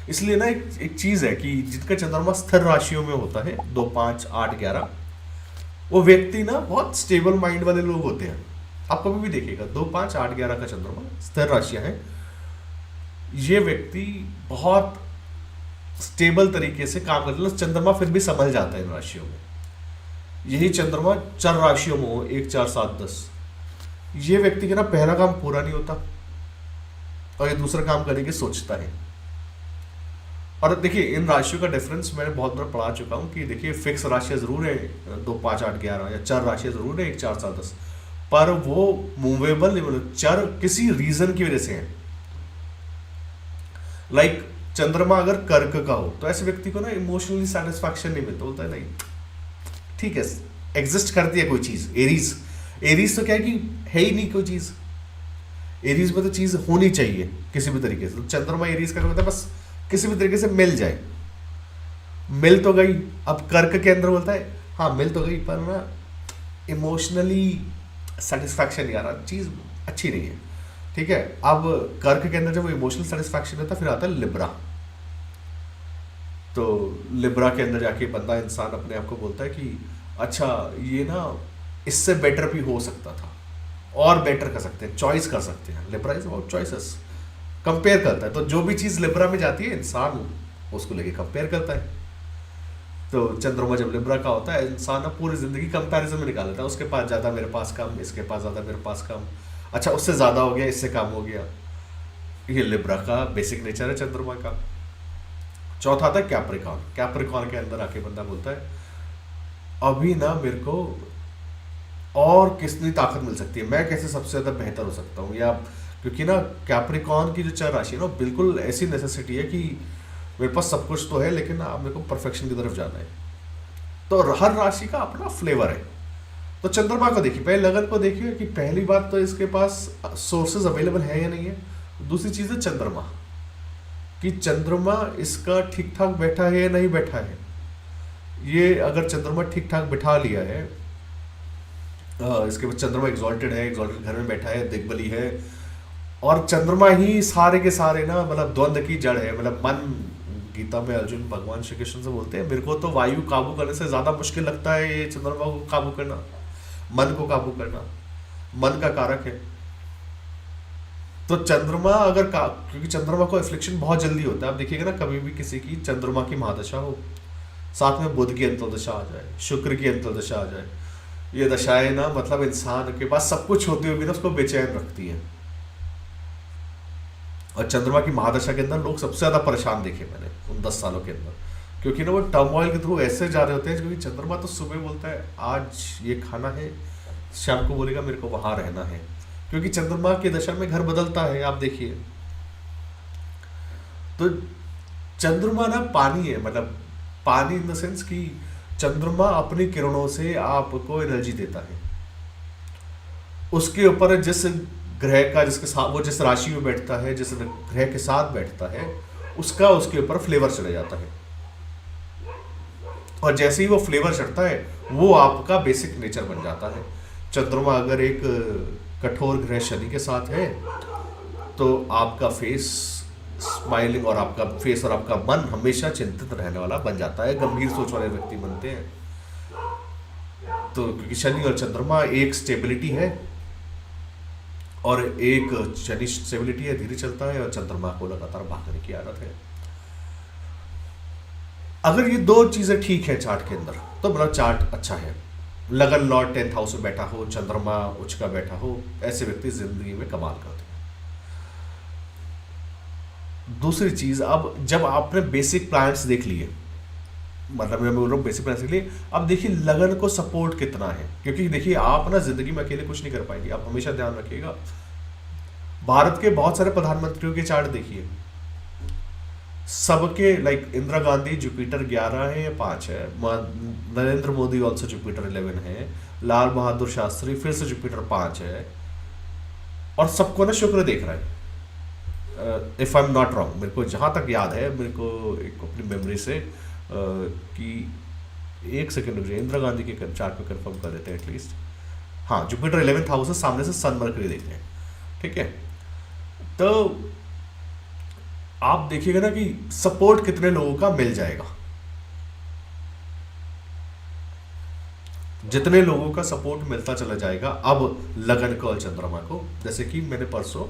इसलिए ना एक चीज है कि जिनका चंद्रमा स्थिर राशियों में होता है, 2, 5, 8, 11, वो व्यक्ति ना बहुत स्टेबल माइंड वाले लोग होते हैं। आप कभी भी देखिएगा, 2, 5, 8, 11 का चंद्रमा स्थिर राशियां हैं, ये व्यक्ति बहुत स्टेबल तरीके से काम करते हैं। चंद्रमा फिर भी संभल जाता है इन राशियों में। यही चंद्रमा चर राशियों में हो, 1, 4, 7, 10, ये व्यक्ति का ना पहला काम पूरा नहीं होता और ये दूसरा काम करने की सोचता है। और देखिए इन राशियों का डिफरेंस मैंने बहुत बार पढ़ा चुका हूँ कि देखिए फिक्स राशियाँ जरूर है, 2, 5, 8, 11 या चर राशियाँ जरूर है, 1, 4, 7, 10, पर वो मूवेबल नहीं, मतलब चर किसी रीजन की वजह से है। लाइक चंद्रमा अगर कर्क का हो तो ऐसे व्यक्ति को ना इमोशनली सेटिस्फैक्शन नहीं मिलता, बोलता है नहीं ठीक है, एग्जिस्ट करती है कोई चीज। एरीज, एरीज तो क्या है कि है ही नहीं कोई चीज, एरीज में तो चीज होनी चाहिए किसी भी तरीके से। तो चंद्रमा एरीज का मतलब बस किसी भी तरीके से मिल जाए, मिल तो गई। अब कर्क के अंदर बोलता है हाँ मिल तो गई, पर ना इमोशनली सेटिस्फैक्शन नहीं आ रहा, चीज अच्छी नहीं है। ठीक है, अब कर्क के अंदर जब इमोशनल सेटिस्फैक्शन होता है फिर आता है लिब्रा। तो लिब्रा के अंदर जाके बंदा इंसान अपने आप को बोलता है कि अच्छा ये ना इससे बेटर भी हो सकता था, और बेटर कर सकते हैं, चॉइस कर सकते हैं। Libra is about choices, compare करता है। तो जो भी चीज़ लिब्रा में जाती है इंसान उसको लेके कंपेयर करता है। तो चंद्रमा जब लिब्रा का होता है इंसान ना पूरी जिंदगी कंपैरिजन में निकाल लेता है, उसके पास ज़्यादा मेरे पास कम, इसके पास ज़्यादा मेरे पास कम, अच्छा उससे ज़्यादा हो गया इससे कम हो गया। ये लिब्रा का बेसिक नेचर है चंद्रमा का। चौथा आता है कैप्रिकॉर्न। कैप्रिकॉर्न के अंदर आके बंदा बोलता है अभी ना मेरे को और कितनी ताकत मिल सकती है, मैं कैसे सबसे ज़्यादा बेहतर हो सकता हूँ। या क्योंकि ना कैप्रिकॉर्न की जो चर राशि है ना बिल्कुल ऐसी नेसेसिटी है कि मेरे पास सब कुछ तो है लेकिन अब मेरे को परफेक्शन की तरफ जाना है। तो हर राशि का अपना फ्लेवर है। तो चंद्रमा को देखिए, पहले लगन को देखिए कि पहली बात तो इसके पास सोर्सेज अवेलेबल है या नहीं है। दूसरी चीज़ है चंद्रमा, कि चंद्रमा इसका ठीक ठाक बैठा है या नहीं बैठा है। ये अगर चंद्रमा ठीक ठाक बिठा लिया है, इसके बाद चंद्रमा एग्जॉल्टेड है, एग्जॉल्टेड घर में बैठा है, दिग्बली है, और चंद्रमा ही सारे के सारे ना मतलब द्वंद्व की जड़ है। मतलब मन, गीता में अर्जुन भगवान श्री कृष्ण से बोलते हैं मेरे को तो वायु काबू करने से ज्यादा मुश्किल लगता है ये चंद्रमा को काबू करना, मन को काबू करना, मन का कारक है। तो चंद्रमा अगर क्योंकि चंद्रमा को एफ्लिक्शन बहुत जल्दी होता है। आप देखिएगा ना कभी भी किसी की चंद्रमा की महादशा हो, साथ में बुध की अंतर्दशा आ जाए, शुक्र की अंतर्दशा आ जाए, ये दशाएं ना मतलब इंसान के पास सब कुछ होते हुए भी ना उसको बेचैन रखती है। और चंद्रमा की महादशा के अंदर लोग सबसे ज्यादा परेशान देखे मैंने उन 10 सालों के अंदर, क्योंकि ना वो टर्मोइल के थ्रू ऐसे जा रहे होते हैं। क्योंकि चंद्रमा तो सुबह बोलता है आज ये खाना है, शाम को बोलेगा मेरे को वहां रहना है, क्योंकि चंद्रमा की दशा में घर बदलता है। आप देखिए तो चंद्रमा ना पानी है, मतलब पानी इन द सेंस कि चंद्रमा अपनी किरणों से आपको एनर्जी देता है। उसके ऊपर जिस ग्रह का जिसके साथ वो जिस राशि में बैठता है, जिस ग्रह के साथ बैठता है, उसका उसके ऊपर फ्लेवर चढ़ जाता है। और जैसे ही वो फ्लेवर चढ़ता है वो आपका बेसिक नेचर बन जाता है। चंद्रमा अगर एक कठोर ग्रह शनि के साथ है तो आपका फेस स्माइलिंग, और आपका फेस और आपका मन हमेशा चिंतित रहने वाला बन जाता है, गंभीर सोच वाले व्यक्ति बनते हैं। तो क्योंकि शनि और चंद्रमा एक स्टेबिलिटी है और एक शनि स्टेबिलिटी है, धीरे चलता है, और चंद्रमा को लगातार भागने की आदत है। अगर ये दो चीजें ठीक है चार्ट के अंदर तो मतलब चार्ट अच्छा है। लगन लॉर्ड 10th हाउस में बैठा हो, चंद्रमा उच्च का बैठा हो, ऐसे व्यक्ति जिंदगी में कमाल करते हैं। दूसरी चीज, अब जब आपने बेसिक प्लान्स देख लिए, मतलब मैं बोल रहा हूँ बेसिक प्लान्स देख लिए, अब देखिए लगन को सपोर्ट कितना है। क्योंकि देखिए आप ना जिंदगी में अकेले कुछ नहीं कर पाएंगे। आप हमेशा ध्यान रखिएगा, भारत के बहुत सारे प्रधानमंत्रियों के चार्ट देखिए, सबके लाइक इंदिरा गांधी जुपिटर 11 है या 5 है, नरेंद्र मोदी ऑल्सो जुपिटर 11 है, लाल बहादुर शास्त्री फिर से जुपिटर 5 है, और सबको ना शुक्र देख रहा है। If I am not wrong, मेरे को जहां तक याद है, मेरे को एक अपनी मेमोरी से कि एक सेकेंड रुक जाइए, इंदिरा गांधी के चार्ट पे कंफर्म कर देते हैं एटलीस्ट। हाँ, जुपिटर 11th हाउस है, सामने से सन मरकरी देख रहे हैं। ठीक है, तो आप देखिएगा ना कि सपोर्ट कितने लोगों का मिल जाएगा। जितने लोगों का सपोर्ट मिलता चला जाएगा अब लगन को और चंद्रमा को, जैसे कि मैंने परसों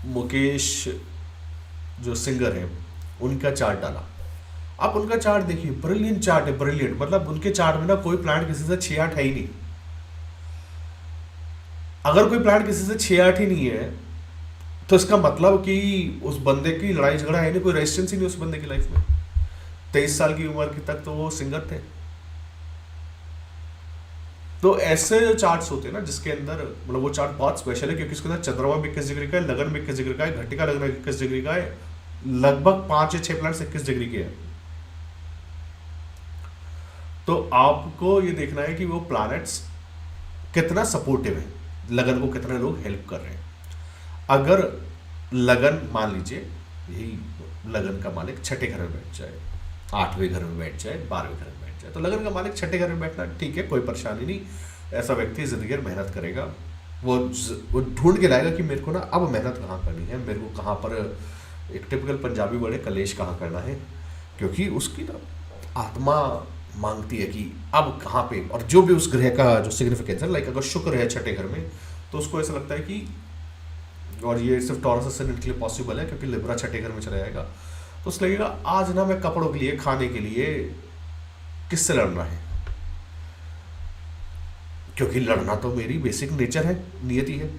मुकेश जो सिंगर है उनका चार्ट डाला। आप उनका चार्ट देखिए, ब्रिलियंट चार्ट है, ब्रिलियंट, मतलब उनके चार्ट में ना कोई प्लान किसी से 6-8 है ही नहीं। अगर कोई प्लान किसी से 6-8 ही नहीं है तो इसका मतलब कि उस बंदे की लड़ाई झगड़ा है नहीं, कोई रेजिस्टेंस ही नहीं उस बंदे की लाइफ में। 23 साल की उम्र की तक तो वो सिंगर थे। तो ऐसे जो चार्ट्स होते हैं ना जिसके अंदर मतलब वो चार्ट बहुत स्पेशल है, क्योंकि उसके अंदर चंद्रमा भी 21 डिग्री का है, लगन भी 21 डिग्री का है, घटिका लगन 21 डिग्री का है, लगभग 5 या 6 प्लैनेट्स 21 डिग्री के हैं। तो आपको ये देखना है कि वो प्लैनेट्स कितना सपोर्टिव है, लगन को कितने लोग हेल्प कर रहे हैं। अगर लगन मान लीजिए यही लगन का मालिक छठे घर में बैठ जाए, 8वें घर में बैठ जाए, 12वें घर में बैठ जाए, तो लगन का मालिक छठे घर में बैठना ठीक है, कोई परेशानी नहीं। ऐसा व्यक्ति जिंदगी में मेहनत करेगा, वो ढूंढ के लाएगा कि मेरे को ना अब मेहनत कहाँ करनी है, मेरे को कहाँ पर, एक टिपिकल पंजाबी वर्ड है कलेश कहाँ करना है, क्योंकि उसकी ना आत्मा मांगती है कि अब कहाँ पे। और जो भी उस ग्रह का जो सिग्निफिकेंस है, लाइक अगर शुक्र है छठे घर में तो उसको ऐसा लगता है कि, और ये सिर्फ टॉरस असेंडेंट के लिए पॉसिबल है क्योंकि लिब्रा छठे घर में चला जाएगा, तो उस लगेगा आज ना मैं कपड़ों के लिए, खाने के लिए किससे लड़ना है, क्योंकि लड़ना तो मेरी बेसिक नेचर है, नियति है।